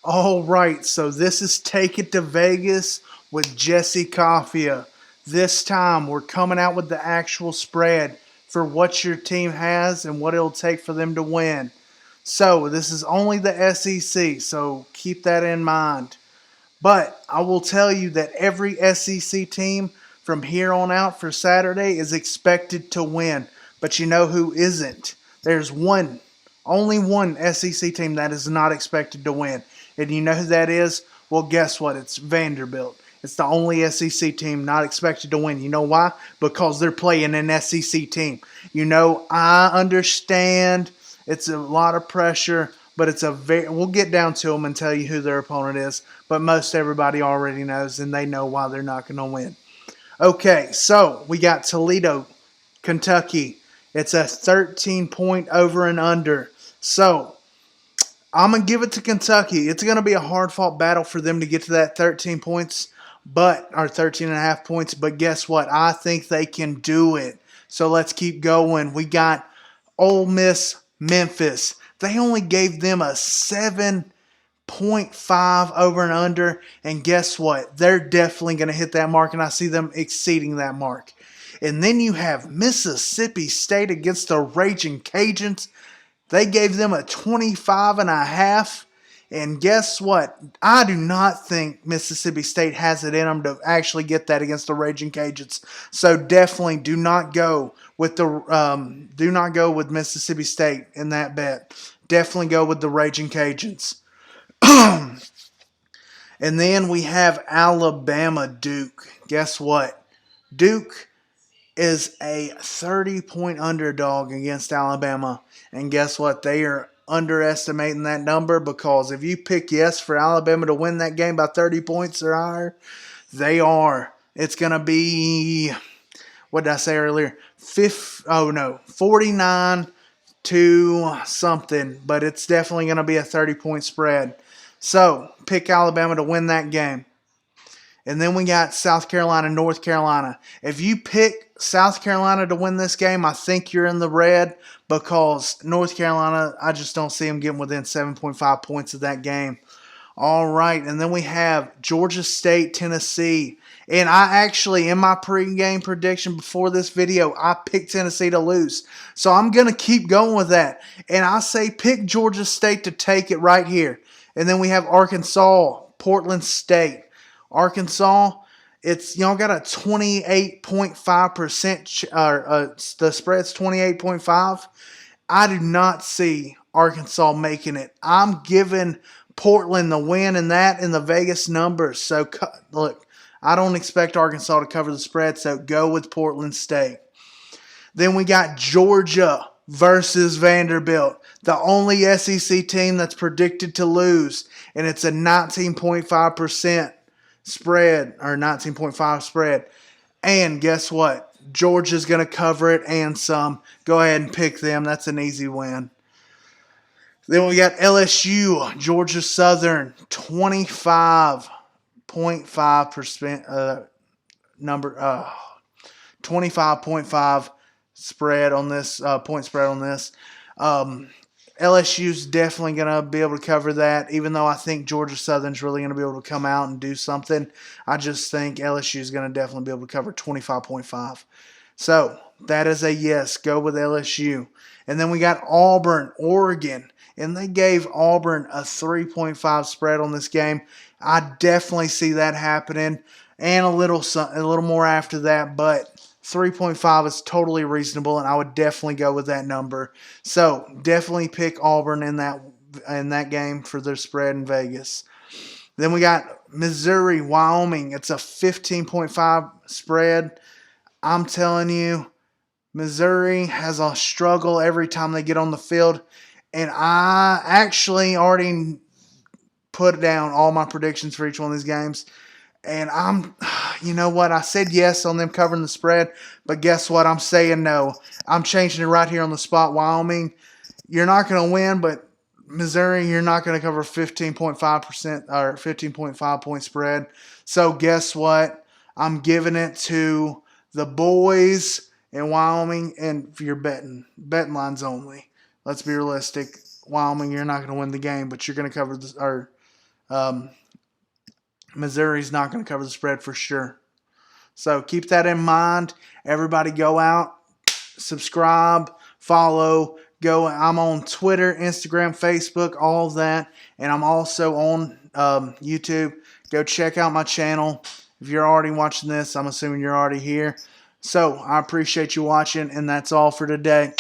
All right, so this is Take It to Vegas with Jesse Coffia. This time we're coming out with the actual spread for what your team has and what it'll take for them to win. So this is only the SEC, so keep that in mind. But I will tell you that every SEC team from here on out for Saturday is expected to win. But you know who isn't? There's only one SEC team that is not expected to win. And you know who that is? Well, guess what? It's Vanderbilt. It's the only SEC team not expected to win. You know why? Because they're playing an SEC team. I understand it's a lot of pressure, but we'll get down to them and tell you who their opponent is. But most everybody already knows, and they know why they're not going to win. Okay, so we got Toledo, Kentucky. It's a 13-point over and under. So I'm going to give it to Kentucky. It's going to be a hard-fought battle for them to get to that 13 points, or 13 and a half points. But guess what? I think they can do it. So let's keep going. We got Ole Miss, Memphis. They only gave them a 7.5 over and under. And guess what? They're definitely going to hit that mark, and I see them exceeding that mark. And then you have Mississippi State against the Raging Cajuns. They gave them a 25 and a half. And guess what? I do not think Mississippi State has it in them to actually get that against the Raging Cajuns. So definitely do not go with Mississippi State in that bet. Definitely go with the Raging Cajuns. And then we have Alabama Duke. Guess what? Duke is a 30-point underdog against Alabama. And guess what? They are underestimating that number, because if you pick yes for Alabama to win that game by 30 points or higher, they are. It's going to be, what did I say earlier? 49 to something, but it's definitely going to be a 30-point spread. So pick Alabama to win that game. And then we got South Carolina, North Carolina. If you pick South Carolina to win this game, I think you're in the red, because North Carolina, I just don't see them getting within 7.5 points of that game. All right, and then we have Georgia State, Tennessee. And I actually, in my pregame prediction before this video, I picked Tennessee to lose. So I'm going to keep going with that. And I say pick Georgia State to take it right here. And then we have Arkansas, Portland State. Arkansas, y'all got a 28.5%, the spread's 28.5. I do not see Arkansas making it. I'm giving Portland the win in the Vegas numbers. So look, I don't expect Arkansas to cover the spread, so go with Portland State. Then we got Georgia versus Vanderbilt, the only SEC team that's predicted to lose, and it's a 19.5% spread, or 19.5 spread. And guess what? Georgia's going to cover it and some. Go ahead and pick them. That's an easy win. Then we got LSU, Georgia Southern, 25.5% number, 25.5 spread on this, point spread on this. LSU's definitely going to be able to cover that, even though I think Georgia Southern's really going to be able to come out and do something. I just think LSU is going to definitely be able to cover 25.5. So that is a yes. Go with LSU. And then we got Auburn, Oregon, and they gave Auburn a 3.5 spread on this game. I definitely see that happening, and a little more after that, but 3.5 is totally reasonable, and I would definitely go with that number. So definitely pick Auburn in that game for their spread in Vegas. Then we got Missouri, Wyoming. It's a 15.5 spread. I'm telling you, Missouri has a struggle every time they get on the field, and I actually already put down all my predictions for each one of these games. And you know what? I said yes on them covering the spread, but guess what? I'm saying no. I'm changing it right here on the spot. Wyoming, you're not going to win, but Missouri, you're not going to cover 15.5% or 15.5 point spread. So guess what? I'm giving it to the boys in Wyoming, and for your betting lines only. Let's be realistic. Wyoming, you're not going to win the game, but you're going to cover Missouri's not going to cover the spread for sure. So keep that in mind. Everybody go out, subscribe, follow. Go. I'm on Twitter, Instagram, Facebook, all of that. And I'm also on YouTube. Go check out my channel. If you're already watching this, I'm assuming you're already here. So I appreciate you watching, and that's all for today.